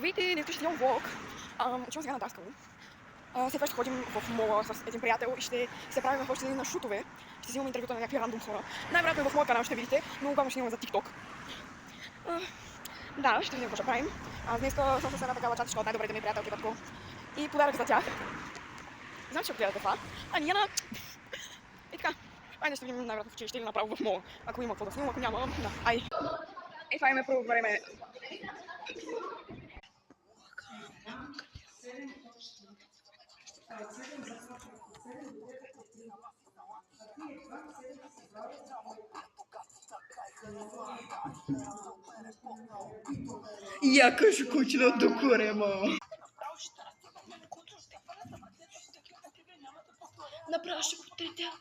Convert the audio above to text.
Здравейте, днес ще снимам влог. Отивам сега на Даскало. След това ще ходим в мола с един приятел и ще се правим в още един на шутове. Ще снимам интервюта на някакви рандом хора. Най-вероятно в моя канал ще видите, но главно ще снимам за TikTok. Да, ще видим какво ще правим. Аз днес съм с една такава чатичка от най-добрите ми приятелки Петко. И подарък за тях. Знам, че ще гледате това. Ниана... И така. Айде ще видим най-вероятно в училище или направо в мола. Ако има какво да снимам, ако няма, да. Ай. Това им е първо време. Яка ще кучила до корема. Направо ще го третя.